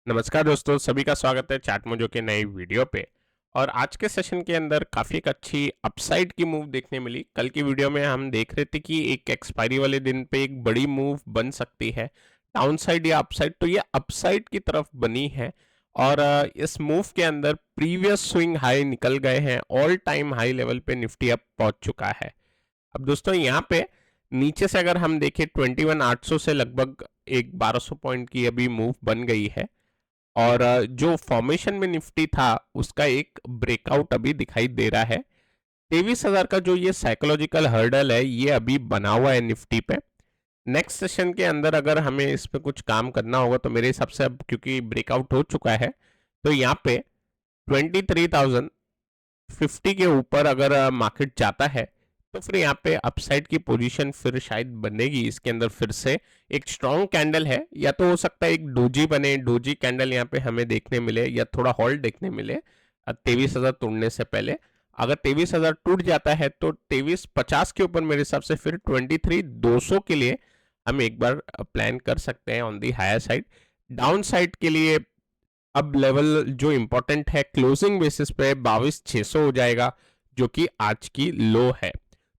नमस्कार दोस्तों, सभी का स्वागत है चार्ट मोजो के नए वीडियो पे। और आज के सेशन के अंदर काफ़ी एक अच्छी अपसाइड की मूव देखने मिली। कल की वीडियो में हम देख रहे थे कि एक एक्सपायरी वाले दिन पे एक बड़ी मूव बन सकती है, डाउनसाइड या अपसाइड। तो ये अपसाइड की तरफ बनी है और इस मूव के अंदर प्रीवियस स्विंग हाई निकल गए हैं, ऑल टाइम हाई लेवल पे निफ्टी अब पहुंच चुका है। अब दोस्तों यहाँ पे नीचे से अगर हम देखें 21,800 से लगभग एक 1200 पॉइंट की अभी मूव बन गई है और जो फॉर्मेशन में निफ्टी था उसका एक ब्रेकआउट अभी दिखाई दे रहा है। 23,000 का जो ये साइकोलॉजिकल हर्डल है ये अभी बना हुआ है निफ्टी पे। नेक्स्ट सेशन के अंदर अगर हमें इस पे कुछ काम करना होगा तो मेरे हिसाब से अब क्योंकि ब्रेकआउट हो चुका है तो यहाँ पे 23,050 के ऊपर अगर मार्केट जाता है तो फिर यहाँ पे अपसाइड की पोजीशन फिर शायद बनेगी। इसके अंदर फिर से एक स्ट्रॉन्ग कैंडल है, या तो हो सकता है एक डोजी बने, डोजी कैंडल यहाँ पे हमें देखने मिले या थोड़ा हॉल्ट देखने मिले 23,000 तोड़ने से पहले। अगर 23,000 टूट जाता है तो 23,50 के ऊपर मेरे हिसाब से फिर 23,200 के लिए हम एक बार प्लान कर सकते हैं on the higher side. Down side के लिए अब लेवल जो इंपॉर्टेंट है क्लोजिंग बेसिस पे 22,600 हो जाएगा, जो कि आज की लो है।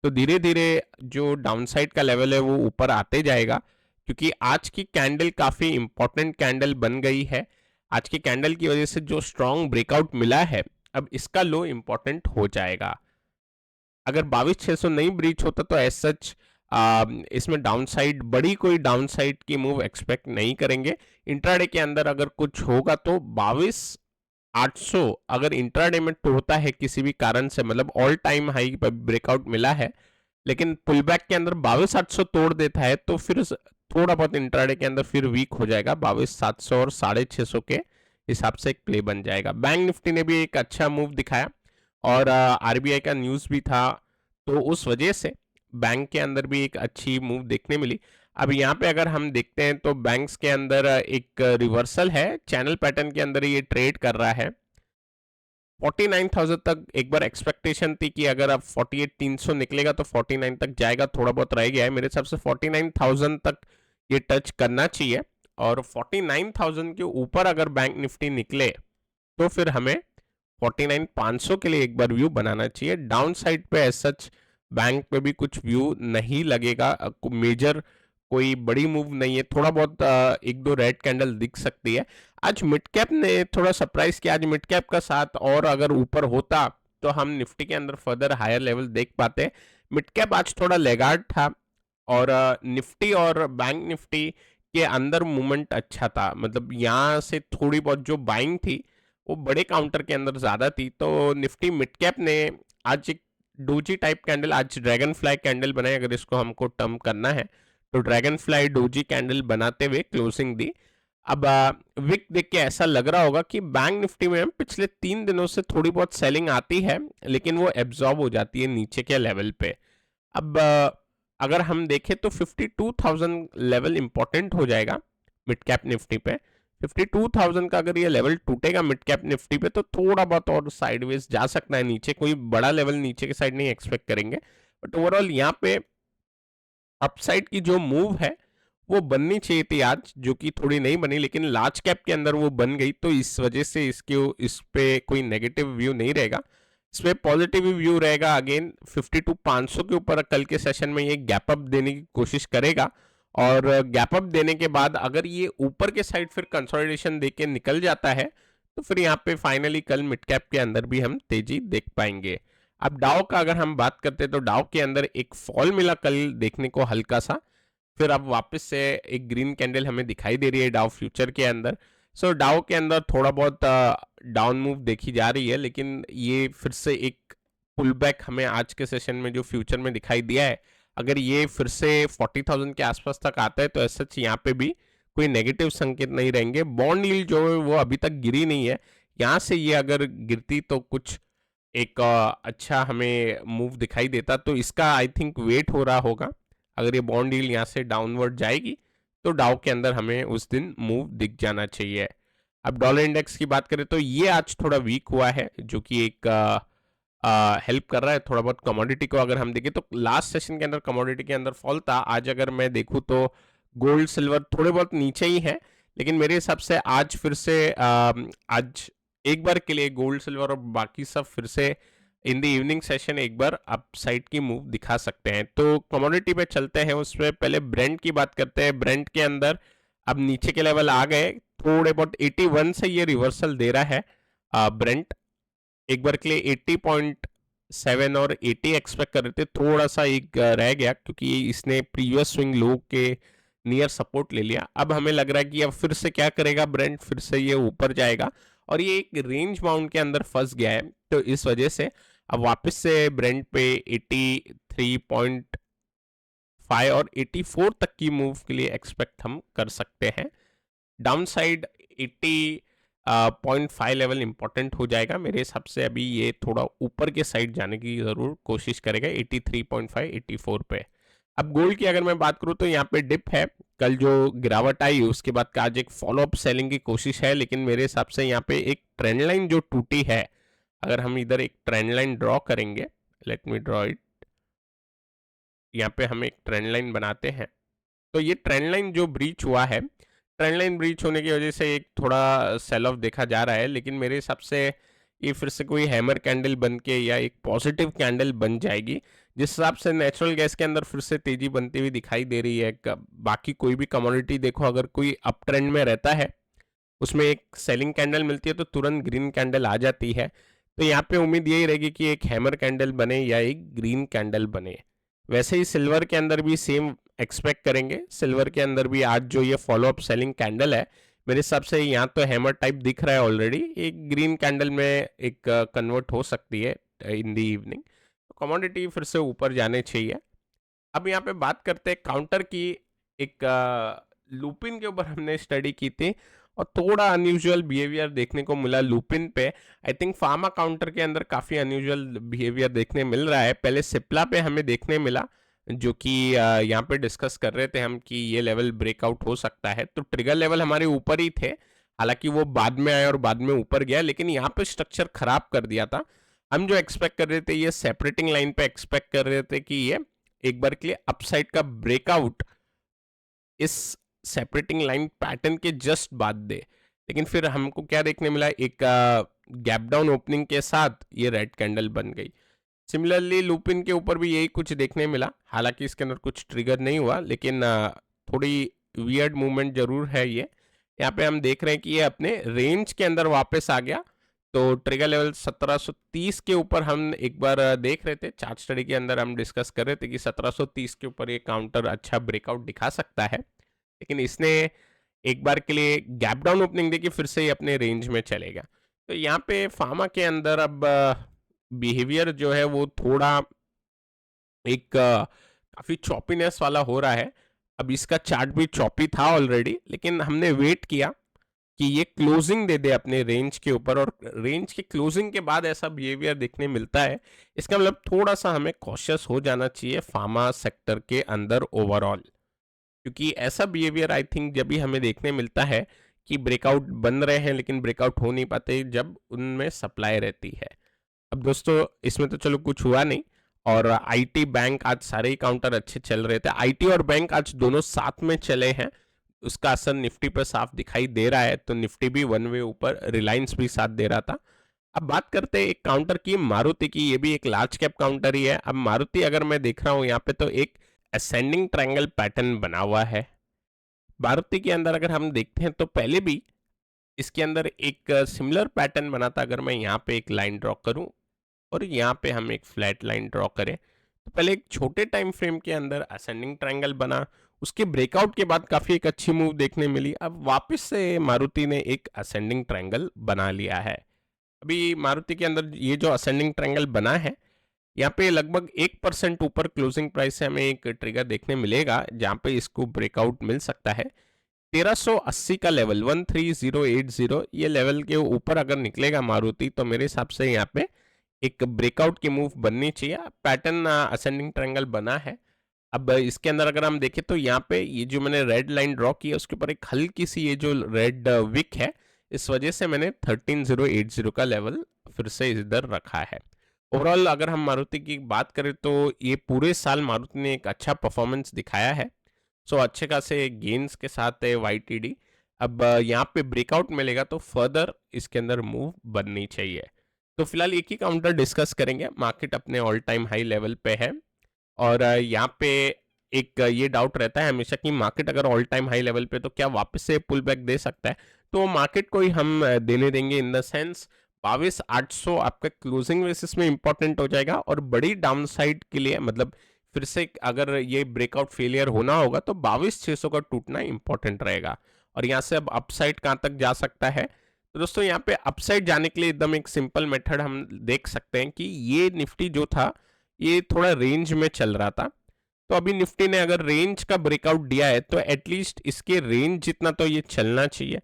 तो धीरे धीरे जो डाउनसाइड का लेवल है वो ऊपर आते जाएगा, क्योंकि आज की कैंडल काफी इंपॉर्टेंट कैंडल बन गई है। आज की कैंडल की वजह से जो स्ट्रॉन्ग ब्रेकआउट मिला है अब इसका लो इंपॉर्टेंट हो जाएगा। अगर 22,600 नहीं ब्रीच होता तो एज सच इसमें डाउनसाइड बड़ी कोई डाउनसाइड की मूव एक्सपेक्ट नहीं करेंगे। इंट्राडे के अंदर अगर कुछ होगा तो 22,800 अगर इंट्राडे में तोड़ता है किसी भी कारण से, मतलब ऑल टाइम हाई पर ब्रेकआउट मिला है लेकिन पुल बैक के अंदर 22,800 तोड़ देता है तो फिर थोड़ा बहुत इंट्राडे के अंदर फिर वीक हो जाएगा। 22,700 और 650 के हिसाब से एक प्ले बन जाएगा। बैंक निफ्टी ने भी एक अच्छा मूव दिखाया और आरबीआई का न्यूज़ भी था, तो उस वजह से बैंक के अंदर भी एक अच्छी मूव देखने मिली। अब यहाँ पे अगर हम देखते हैं तो बैंक्स के अंदर एक रिवर्सल है, चैनल पैटर्न के अंदर ये ट्रेड कर रहा है। 49,000 तक एक बार एक्सपेक्टेशन थी कि अगर अब 48,300 निकलेगा तो 49 तक जाएगा, थोड़ा बहुत रह गया है। मेरे हिसाब से 49,000 तक ये टच करना चाहिए और 49,000 के ऊपर अगर बैंक निफ्टी निकले तो फिर हमें 49,500 के लिए एक बार व्यू बनाना चाहिए। डाउन साइड पे एज सच बैंक पे भी कुछ व्यू नहीं लगेगा, मेजर कोई बड़ी मूव नहीं है। थोड़ा बहुत एक दो रेड कैंडल दिख सकती है। आज मिड कैप ने थोड़ा सरप्राइज किया। आज मिड कैप का साथ और अगर ऊपर होता तो हम निफ्टी के अंदर फर्दर हायर लेवल देख पाते। मिड कैप आज थोड़ा लेगार्ड था और निफ्टी और बैंक निफ्टी के अंदर मूवमेंट अच्छा था, मतलब यहाँ से थोड़ी बहुत जो बाइंग थी वो बड़े काउंटर के अंदर ज्यादा थी। तो निफ्टी मिड कैप ने आज एक डोजी टाइप कैंडल, आज ड्रैगन फ्लाई कैंडल बनाई अगर इसको हमको टर्म करना है, तो ड्रैगन फ्लाई डोजी कैंडल बनाते हुए क्लोजिंग दी। अब विक देख के ऐसा लग रहा होगा कि बैंक निफ्टी में पिछले 3 दिनों से थोड़ी बहुत सेलिंग आती है लेकिन वो एब्जॉर्ब हो जाती है नीचे के लेवल पे। अब अगर हम देखें तो 52,000 लेवल इंपॉर्टेंट हो जाएगा मिड कैप निफ्टी पे। 52,000 का अगर ये लेवल टूटेगा मिड कैप निफ्टी पे तो थोड़ा बहुत और साइडवेज जा सकता है नीचे, कोई बड़ा लेवल नीचे के साइड नहीं एक्सपेक्ट करेंगे। बट ओवरऑल यहाँ पे अपसाइड की जो मूव है वो बननी चाहिए थी आज, जो कि थोड़ी नहीं बनी, लेकिन लार्ज कैप के अंदर वो बन गई तो इस वजह से इस पे कोई नेगेटिव व्यू नहीं रहेगा, इस पे पॉजिटिव व्यू रहेगा। अगेन 52,500 के ऊपर कल के सेशन में ये गैप अप देने की कोशिश करेगा और गैप अप देने के बाद अगर ये ऊपर के साइड फिर कंसोलिडेशन देके निकल जाता है तो फिर यहाँ पे फाइनली कल मिड कैप के अंदर भी हम तेजी देख पाएंगे। अब डाउ का अगर हम बात करते हैं तो डाउ के अंदर एक फॉल मिला कल देखने को हल्का सा, फिर अब वापस से एक ग्रीन कैंडल हमें दिखाई दे रही है डाउ फ्यूचर के अंदर। सो डाउ के अंदर थोड़ा बहुत डाउन मूव देखी जा रही है, लेकिन ये फिर से एक पुल बैक हमें आज के सेशन में जो फ्यूचर में दिखाई दिया है, अगर ये फिर से 40,000 के आसपास तक आता है तो ऐसा यहाँ पे भी कोई नेगेटिव संकेत नहीं रहेंगे। बॉन्ड यील्ड जो है वो अभी तक गिरी नहीं है, यहाँ से ये अगर गिरती तो कुछ एक अच्छा हमें मूव दिखाई देता, तो इसका आई थिंक वेट हो रहा होगा। अगर ये बॉन्ड डील यहाँ से डाउनवर्ड जाएगी तो डाउ के अंदर हमें उस दिन मूव दिख जाना चाहिए। अब डॉलर इंडेक्स की बात करें तो ये आज थोड़ा वीक हुआ है, जो कि एक हेल्प कर रहा है थोड़ा बहुत कमोडिटी को। अगर हम देखें तो लास्ट सेशन के अंदर कमोडिटी के अंदर फॉल था, आज अगर मैं देखूँ तो गोल्ड सिल्वर थोड़े बहुत नीचे ही है, लेकिन मेरे हिसाब से आज फिर से आज एक बार के लिए गोल्ड सिल्वर और बाकी सब फिर से इन द इवनिंग सेशन एक बार अपसाइड की मूव दिखा सकते हैं। तो कमोडिटी पे चलते हैं, उसमें पहले ब्रेंट की बात करते हैं। ब्रेंट के अंदर अब नीचे के लेवल आ गए, थोड़े बहुत 81 से ये रिवर्सल दे रहा है ब्रेंट। एक बार के लिए 80.7 और 80 एक्सपेक्ट कर रहे थे, थोड़ा सा एक रह गया क्योंकि इसने प्रीवियस स्विंग लो के नियर सपोर्ट ले लिया। अब हमें लग रहा है कि अब फिर से क्या करेगा ब्रेंट, फिर से ये ऊपर जाएगा और ये एक रेंज बाउंड के अंदर फंस गया है। तो इस वजह से अब वापस से ब्रेंट पे 83.5 और 84 तक की मूव के लिए एक्सपेक्ट हम कर सकते हैं। डाउन साइड 80.5 लेवल इंपॉर्टेंट हो जाएगा मेरे हिसाब से। अभी ये थोड़ा ऊपर के साइड जाने की जरूर कोशिश करेगा 83.5 84 पे। अब गोल्ड की अगर मैं बात करूं तो यहाँ पे डिप है, कल जो गिरावट आई उसके बाद का आज एक फॉलो अप सेलिंग की कोशिश है, लेकिन मेरे हिसाब से यहाँ पे एक ट्रेंड लाइन जो टूटी है, अगर हम इधर एक ट्रेंड लाइन ड्रॉ करेंगे, लेट मी ड्रॉ इट, यहाँ पे हम एक ट्रेंड लाइन बनाते हैं। तो ये ट्रेंड लाइन जो ब्रीच हुआ है, ट्रेंड लाइन ब्रीच होने की वजह से एक थोड़ा सेल ऑफ देखा जा रहा है, लेकिन मेरे हिसाब से ये फिर से कोई हैमर कैंडल बन के या एक पॉजिटिव कैंडल बन जाएगी, जिस हिसाब से नेचुरल गैस के अंदर फिर से तेजी बनती हुई दिखाई दे रही है। बाकी कोई भी कमोडिटी देखो, अगर कोई अप ट्रेंड में रहता है उसमें एक सेलिंग कैंडल मिलती है तो तुरंत ग्रीन कैंडल आ जाती है। तो यहाँ पे उम्मीद यही रहेगी कि एक हैमर कैंडल बने या एक ग्रीन कैंडल बने। वैसे ही सिल्वर के अंदर भी सेम एक्सपेक्ट करेंगे। सिल्वर के अंदर भी आज जो ये फॉलो अप सेलिंग कैंडल है, मेरे हिसाब से यहाँ तो हैमर टाइप दिख रहा है ऑलरेडी, एक ग्रीन कैंडल में एक कन्वर्ट हो सकती है इन दी इवनिंग। कमोडिटी फिर से ऊपर जाने चाहिए। अब यहाँ पे बात करते हैं काउंटर की। एक लुपिन के ऊपर हमने स्टडी की थी और थोड़ा अनयूजुअल बिहेवियर देखने को मिला लुपिन पे। आई थिंक फार्मा काउंटर के अंदर काफ़ी अनयूजुअल बिहेवियर देखने मिल रहा है। पहले सिप्ला पे हमें देखने मिला, जो कि यहाँ पे डिस्कस कर रहे थे हम कि ये लेवल ब्रेकआउट हो सकता है, तो ट्रिगर लेवल हमारे ऊपर ही थे, हालांकि वो बाद में आया और बाद में ऊपर गया, लेकिन यहाँ पे स्ट्रक्चर खराब कर दिया था। हम जो एक्सपेक्ट कर रहे थे, ये सेपरेटिंग लाइन पे एक्सपेक्ट कर रहे थे कि ये एक बार के लिए अपसाइड का ब्रेकआउट इस सेपरेटिंग लाइन पैटर्न के जस्ट बाद दे, लेकिन फिर हमको क्या देखने मिला, एक गैप डाउन ओपनिंग के साथ ये रेड कैंडल बन गई। सिमिलरली लुपिन के ऊपर भी यही कुछ देखने मिला, हालांकि इसके अंदर कुछ ट्रिगर नहीं हुआ, लेकिन थोड़ी वियर्ड मूवमेंट जरूर है ये। यहाँ पे हम देख रहे हैं कि ये अपने रेंज के अंदर वापस आ गया। तो ट्रिगर लेवल 1730 के ऊपर हम एक बार देख रहे थे, चार्ट स्टडी के अंदर हम डिस्कस कर रहे थे कि 1730 के ऊपर ये काउंटर अच्छा ब्रेकआउट दिखा सकता है, लेकिन इसने एक बार के लिए गैप डाउन ओपनिंग देखी, फिर से ही अपने रेंज में चलेगा। तो यहाँ पे फार्मा के अंदर अब बिहेवियर जो है वो थोड़ा एक काफ़ी चॉपीनेस वाला हो रहा है। अब इसका चार्ट भी चॉपी था ऑलरेडी, लेकिन हमने वेट किया कि ये क्लोजिंग दे दे अपने रेंज के ऊपर, और रेंज के क्लोजिंग के बाद ऐसा बिहेवियर देखने मिलता है। इसका मतलब थोड़ा सा हमें कॉशियस हो जाना चाहिए फार्मा सेक्टर के अंदर ओवरऑल, क्योंकि ऐसा बिहेवियर आई थिंक जब भी हमें देखने मिलता है कि ब्रेकआउट बन रहे हैं लेकिन ब्रेकआउट हो नहीं पाते जब उनमें सप्लाई रहती है। अब दोस्तों इसमें तो चलो कुछ हुआ नहीं, और आईटी बैंक आज सारे ही काउंटर अच्छे चल रहे थे। आईटी और बैंक आज दोनों साथ में चले हैं, उसका असर निफ्टी पर साफ दिखाई दे रहा है। तो निफ्टी भी वन वे ऊपर, रिलायंस भी साथ दे रहा था। अब बात करते हैं एक काउंटर की, मारुति की। ये भी एक लार्ज कैप काउंटर ही है। अब मारुति अगर मैं देख रहा हूँ यहाँ पे, तो एक असेंडिंग ट्रायंगल पैटर्न बना हुआ है मारुति के अंदर। अगर हम देखते हैं तो पहले भी इसके अंदर एक सिमिलर पैटर्न बना था। अगर मैं यहाँ पे एक लाइन ड्रॉ करूँ और यहाँ पे हम एक फ्लैट लाइन ड्रॉ करें, तो पहले एक छोटे टाइम फ्रेम के अंदर असेंडिंग ट्रायंगल बना, उसके ब्रेकआउट के बाद काफ़ी एक अच्छी मूव देखने मिली। अब वापस से मारुति ने एक असेंडिंग ट्रायंगल बना लिया है। अभी मारुति के अंदर ये जो असेंडिंग ट्रायंगल बना है, यहाँ पे लगभग 1% ऊपर क्लोजिंग प्राइस से हमें एक ट्रिगर देखने मिलेगा, जहाँ पे इसको ब्रेकआउट मिल सकता है। 1380 का लेवल 13080, ये लेवल के ऊपर अगर निकलेगा मारुति, तो मेरे हिसाब से यहाँ पे एक ब्रेकआउट की मूव बननी चाहिए। पैटर्न असेंडिंग ट्रायंगल बना है। अब इसके अंदर अगर हम देखें तो यहाँ पे ये जो मैंने रेड लाइन ड्रॉ की है, उसके ऊपर एक हल्की सी ये जो रेड विक है, इस वजह से मैंने 13080 का लेवल फिर से इधर रखा है। ओवरऑल अगर हम मारुति की बात करें तो ये पूरे साल मारुति ने एक अच्छा परफॉर्मेंस दिखाया है। सो अच्छे खासे गेन्स के साथ है YTD। अब यहाँ पे ब्रेकआउट मिलेगा तो फर्दर इसके अंदर मूव बननी चाहिए। तो फिलहाल एक ही काउंटर डिस्कस करेंगे, मार्केट अपने ऑल टाइम हाई लेवल पे है और यहाँ पे एक ये डाउट रहता है हमेशा कि मार्केट अगर ऑल टाइम हाई लेवल पे तो क्या वापस से पुल बैक दे सकता है। तो मार्केट को ही हम देने देंगे इन द सेंस 22,800 आपका क्लोजिंग बेसिस में इंपॉर्टेंट हो जाएगा और बड़ी डाउन साइड के लिए मतलब फिर से अगर ये ब्रेकआउट फेलियर होना होगा तो 22,600 का टूटना इंपॉर्टेंट रहेगा। और यहाँ से अब अपसाइड कहाँ तक जा सकता है, तो दोस्तों यहाँ पे अपसाइड जाने के लिए एकदम एक सिंपल मेथड हम देख सकते हैं कि ये निफ्टी जो था ये थोड़ा रेंज में चल रहा था। तो अभी निफ्टी ने अगर रेंज का ब्रेकआउट दिया है तो एटलीस्ट इसके रेंज जितना तो ये चलना चाहिए।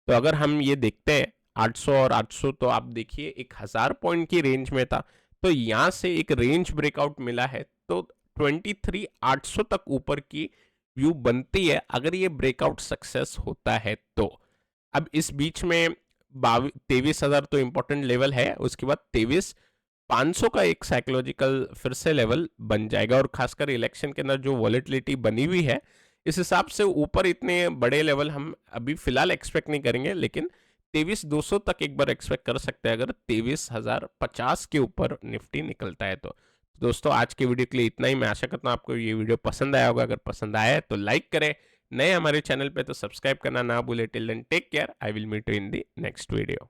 तो अगर हम ये देखते हैं 800 और 800, तो आप देखिए 1000 पॉइंट की रेंज में था, तो यहाँ से एक रेंज ब्रेकआउट मिला है तो 23,800 तक ऊपर की व्यू बनती है अगर ये ब्रेकआउट सक्सेस होता है तो। अब इस बीच में 23,000 तो इंपॉर्टेंट लेवल है, उसके बाद 23,500 का एक साइकोलॉजिकल फिर से लेवल बन जाएगा और खासकर इलेक्शन के अंदर जो वॉलेटिलिटी बनी हुई है इस हिसाब से ऊपर इतने बड़े लेवल हम अभी फिलहाल एक्सपेक्ट नहीं करेंगे, लेकिन 23,200 तक एक बार एक्सपेक्ट कर सकते हैं अगर 23,050 के ऊपर निफ्टी निकलता है तो। दोस्तों आज के वीडियो के लिए इतना ही। मैं आशा करता हूँ आपको ये वीडियो पसंद आया होगा। अगर पसंद आया है तो लाइक करें, नए हमारे चैनल पे तो सब्सक्राइब करना ना भूले। Till then take care, I will meet you in the next video.